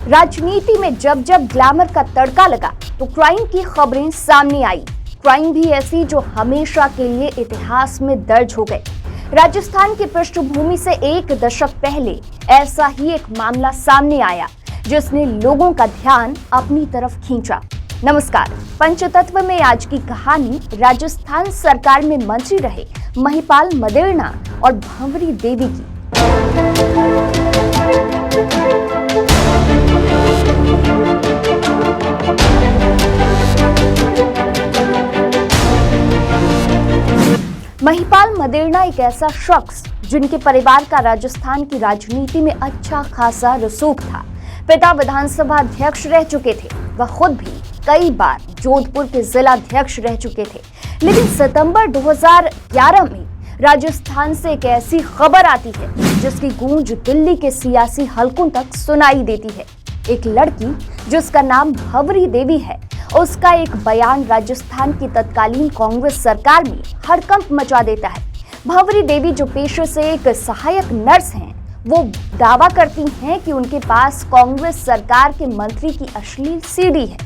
राजनीति में जब जब ग्लैमर का तड़का लगा तो क्राइम की खबरें सामने आई। क्राइम भी ऐसी जो हमेशा के लिए इतिहास में दर्ज हो गए। राजस्थान की पृष्ठभूमि से एक दशक पहले ऐसा ही एक मामला सामने आया जिसने लोगों का ध्यान अपनी तरफ खींचा। नमस्कार, पंचतत्व में आज की कहानी राजस्थान सरकार में मंत्री रहे महिपाल मदेरणा और भंवरी देवी की। महिपाल मदेरणा एक ऐसा शख्स जिनके परिवार का राजस्थान की राजनीति में अच्छा खासा रसूख था। पिता विधानसभा अध्यक्ष रह चुके थे। वह खुद भी कई बार जोधपुर के जिला अध्यक्ष रह चुके थे। लेकिन सितंबर 2011 में राजस्थान से एक ऐसी खबर आती है जिसकी गूंज दिल्ली के सियासी हलकों तक सुनाई देती है। एक लड़की जिसका नाम भंवरी देवी है, उसका एक बयान राजस्थान की तत्कालीन कांग्रेस सरकार में हड़कंप मचा देता है। भंवरी देवी जो पेशे से एक सहायक नर्स हैं, वो दावा करती हैं कि उनके पास कांग्रेस सरकार के मंत्री की अश्लील सीडी है।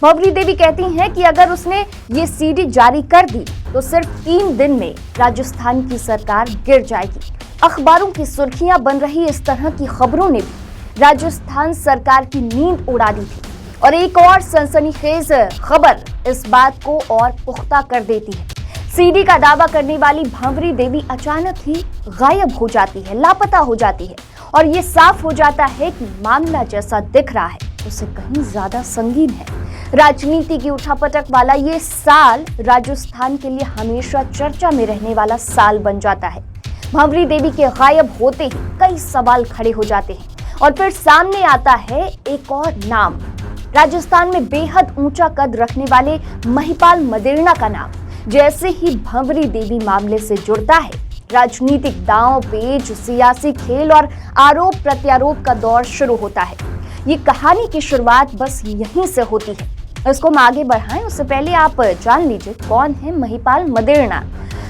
भंवरी देवी कहती हैं कि अगर उसने ये सीडी जारी कर दी तो सिर्फ 3 दिन में राजस्थान की सरकार गिर जाएगी। अखबारों की सुर्खियां बन रही इस तरह की खबरों ने भी राजस्थान सरकार की नींद उड़ा दी थी। और एक और सनसनीखेज खबर इस बात को और पुख्ता कर देती है। सीडी का दावा करने वाली भंवरी देवी अचानक ही गायब हो जाती है, लापता हो जाती है और ये साफ हो जाता है कि मामला जैसा दिख रहा है उससे कहीं ज्यादा संगीन है। राजनीति की उठापटक वाला ये साल राजस्थान के लिए हमेशा चर्चा में रहने वाला साल बन जाता है। भंवरी देवी के गायब होते ही कई सवाल खड़े हो जाते हैं और फिर सामने आता है एक और नाम, राजस्थान में बेहद ऊंचा कद रखने वाले महिपाल मदेरणा का नाम। जैसे ही भंवरी देवी मामले से जुड़ता है, राजनीतिक दांव पेच, सियासी खेल और आरोप प्रत्यारोप का दौर शुरू होता है। ये कहानी की शुरुआत बस यहीं से होती है। इसको हम आगे बढ़ाएं उससे पहले आप जान लीजिए कौन है महिपाल मदेरणा।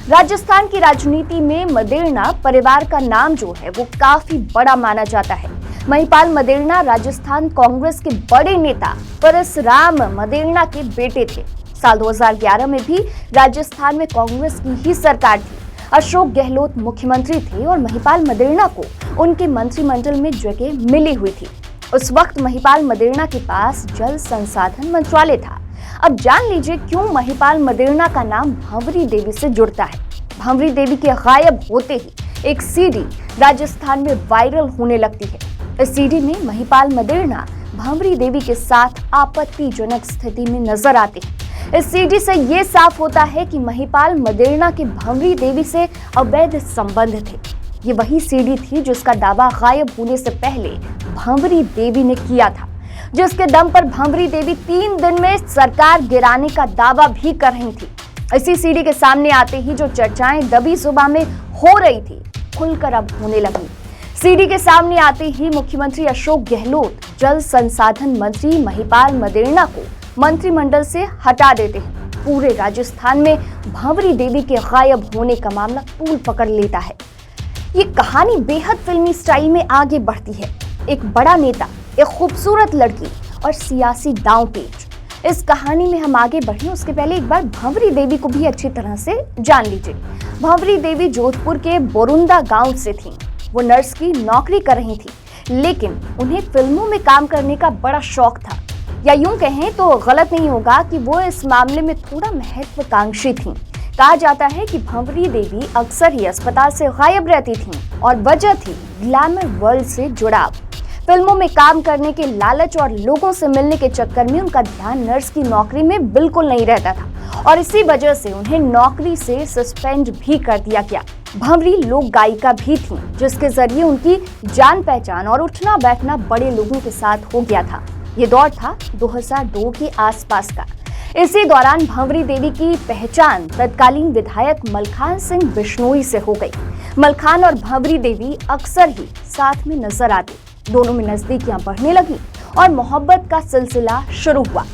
राजस्थान की राजनीति में मदेरणा परिवार का नाम जो है वो काफी बड़ा माना जाता है। महिपाल मदेरणा राजस्थान कांग्रेस के बड़े नेता परसराम मदेरणा के बेटे थे। साल 2011 में भी राजस्थान में कांग्रेस की ही सरकार थी। अशोक गहलोत मुख्यमंत्री थे और महिपाल मदेरणा को उनके मंत्रिमंडल में जगह मिली हुई थी। उस वक्त महिपाल मदेरणा के पास जल संसाधन मंत्रालय था। अब जान लीजिए क्यों महिपाल मदेरणा का नाम भंवरी देवी से जुड़ता है। भंवरी देवी के गायब होते ही एक सीडी राजस्थान में वायरल होने लगती है। इस सीडी में महिपाल मदेरणा भंवरी देवी के साथ आपत्तिजनक स्थिति में नजर आते हैं। इस सीडी से ये साफ होता है कि महिपाल मदेरणा के भंवरी देवी से अवैध संबंध थे। ये वही सीडी थी जिसका दावा गायब होने से पहले भंवरी देवी ने किया था, जिसके दम पर भंवरी देवी 3 दिन में सरकार गिराने का दावा भी कर रही थी। इसी सीडी के सामने आते ही जो चर्चाएं दबी जुबान में हो रही थी, खुलकर अब होने लगी। सीडी के सामने आते ही मुख्यमंत्री अशोक गहलोत जल संसाधन मंत्री महिपाल मदेरणा को मंत्रिमंडल से हटा देते हैं। पूरे राजस्थान में भंवरी देवी के गायब होने का मामला तूल पकड़ लेता है। ये कहानी बेहद फिल्मी स्टाइल में आगे बढ़ती है। एक बड़ा नेता, एक खूबसूरत लड़की और सियासी दांव पेच। इस कहानी में हम आगे बढ़ें उसके पहले एक बार भंवरी देवी को भी अच्छी तरह से जान लीजिए। भंवरी देवी जोधपुर के बोरुंदा गांव से थीं। वो नर्स की नौकरी कर रही थी, लेकिन उन्हें फिल्मों में काम करने का बड़ा शौक था, या यूं कहें तो गलत नहीं होगा कि वो इस मामले में थोड़ा महत्वाकांक्षी थीं। कहा जाता है कि भंवरी देवी अक्सर ही अस्पताल से गायब रहती थीं और वजह थी ग्लैमर वर्ल्ड से जुड़ाव। फिल्मों में काम करने के लालच और लोगों से मिलने के चक्कर में उनका ध्यान नर्स की नौकरी में बिल्कुल नहीं रहता था और इसी वजह से उन्हें नौकरी से सस्पेंड भी कर दिया गया। भंवरी लोक गायिका भी थीं, जिसके जरिए उनकी जान पहचान और उठना बैठना बड़े लोगों के साथ हो गया था। ये दौर था 2002 के आसपास का। इसी दौरान भंवरी देवी की पहचान तत्कालीन विधायक मलखान सिंह बिश्नोई से हो गई। मलखान और भंवरी देवी अक्सर ही साथ में नजर आते। दोनों में नजदीकियां बढ़ने लगी और मोहब्बत का सिलसिला शुरू हुआ।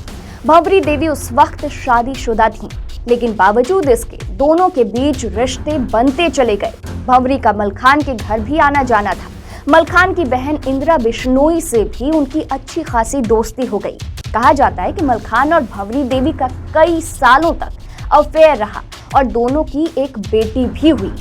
भंवरी देवी उस वक्त शादीशुदा थीं, लेकिन बावजूद इसके दोनों के बीच रिश्ते बनते चले गए। भंवरी का मलखान के घर भी आना जाना था। मलखान की बहन इंदिरा बिश्नोई से भी उनकी अच्छी खासी दोस्ती हो गई। कहा जाता है कि मलखान और भंवरी देवी का कई सालों तक अफेयर रहा और दोनों की एक बेटी भी हुई।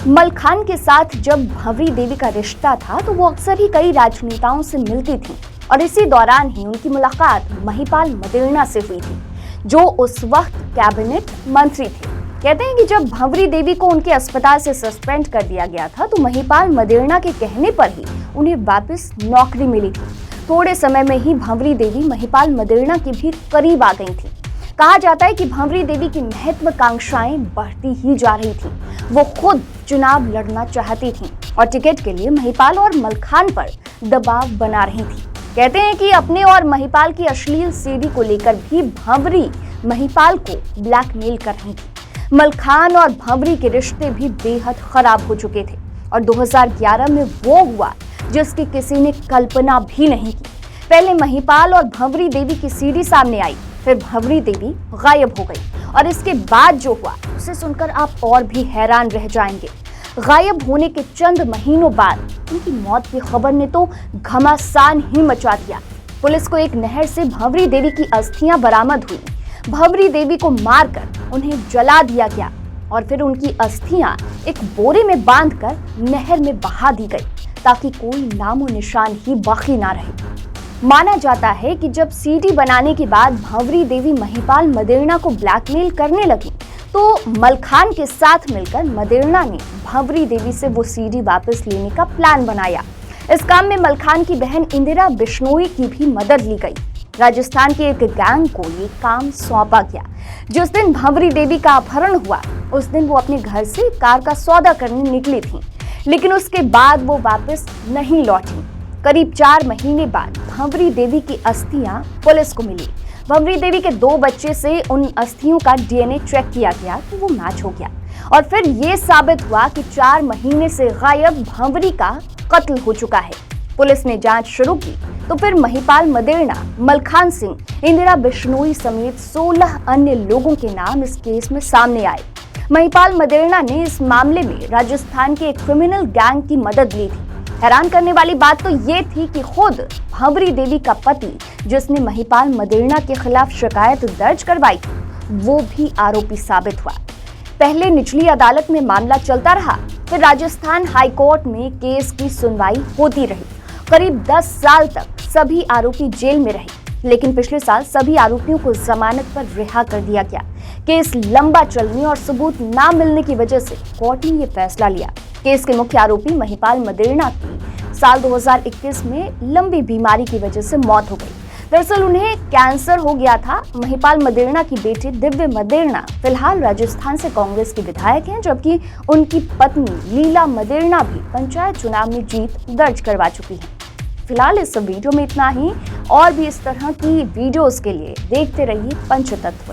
मलखान के साथ जब भंवरी देवी का रिश्ता था तो वो अक्सर ही कई राजनेताओं से मिलती थी और इसी दौरान ही उनकी मुलाकात महिपाल मदेरणा से हुई थी, जो उस वक्त कैबिनेट मंत्री थे। कहते हैं कि जब भंवरी देवी को उनके अस्पताल से सस्पेंड कर दिया गया था तो महिपाल मदेरणा के कहने पर ही उन्हें वापस नौकरी मिली थी। थोड़े समय में ही भंवरी देवी महिपाल मदेरणा के भी करीब आ गई थी। कहा जाता है कि भंवरी देवी की महत्वाकांक्षाएं बढ़ती ही जा रही थी। वो खुद चुनाव लड़ना चाहती थी और टिकट के लिए महिपाल और मलखान पर दबाव बना रही थी। कहते हैं कि अपने और महिपाल की अश्लील सीडी को लेकर भी भंवरी महिपाल को ब्लैकमेल कर रही थी। मलखान और भंवरी के रिश्ते भी बेहद खराब हो चुके थे और 2011 में वो हुआ जिसकी किसी ने कल्पना भी नहीं की। पहले महिपाल और भंवरी देवी की सीडी सामने आई, फिर भंवरी देवी गायब हो गई और इसके बाद जो हुआ उसे सुनकर आप और भी हैरान रह जाएंगे। गायब होने के चंद महीनों बाद उनकी मौत की खबर ने तो घमासान ही मचा दिया। पुलिस को एक नहर से भंवरी देवी की अस्थियां बरामद हुई। भंवरी देवी को मारकर उन्हें जला दिया गया और फिर उनकी अस्थियां एक बोरे में बांधकर नहर में बहा दी गई ताकि कोई नामो निशान ही बाकी ना रहे। माना जाता है कि जब सीडी बनाने के बाद भंवरी देवी महिपाल मदेरणा को ब्लैकमेल करने लगी तो मलखान के साथ मिलकर मदेरणा ने भंवरी देवी से वो सीडी वापस लेने का प्लान बनाया। इस काम में मलखान की बहन इंदिरा बिश्नोई की भी मदद ली गई। राजस्थान के एक गैंग को ये काम सौंपा गया। जिस दिन भंवरी देवी का अपहरण हुआ उस दिन वो अपने घर से कार का सौदा करने निकली थी, लेकिन उसके बाद वो वापस नहीं लौटी। करीब 4 महीने बाद भंवरी देवी की अस्थियां पुलिस को मिली। भंवरी देवी के 2 बच्चे से उन अस्थियों का डीएनए चेक किया गया तो वो मैच हो गया और फिर ये साबित हुआ कि 4 महीने से गायब भंवरी का कत्ल हो चुका है। पुलिस ने जांच शुरू की तो फिर महिपाल मदेरणा, मलखान सिंह, इंदिरा बिश्नोई समेत 16 अन्य लोगों के नाम इस केस में सामने आए। महिपाल मदेरणा ने इस मामले में राजस्थान के एक क्रिमिनल गैंग की मदद ली थी। हैरान करने वाली बात तो ये थी कि खुद भंवरी देवी का पति, जिसने महिपाल मदेरणा के खिलाफ शिकायत दर्ज करवाई थी, वो भी आरोपी साबित हुआ। पहले निचली अदालत में मामला चलता रहा, फिर राजस्थान हाई कोर्ट में केस की सुनवाई होती रही। करीब 10 साल तक सभी आरोपी जेल में रहे, लेकिन पिछले साल सभी आरोपियों को जमानत पर रिहा कर दिया गया। केस लंबा चलने और सबूत ना मिलने की वजह से कोर्ट ने ये फैसला लिया। केस के मुख्य आरोपी महिपाल मदेरणा की साल 2021 में लंबी बीमारी की वजह से मौत हो गई। दरअसल उन्हें कैंसर हो गया था। महिपाल मदेरणा की बेटी दिव्य मदेरणा फिलहाल राजस्थान से कांग्रेस की विधायक हैं, जबकि उनकी पत्नी लीला मदेरणा भी पंचायत चुनाव में जीत दर्ज करवा चुकी है। फिलहाल इस वीडियो में इतना ही। और भी इस तरह की वीडियोस के लिए देखते रहिए पंचतत्व।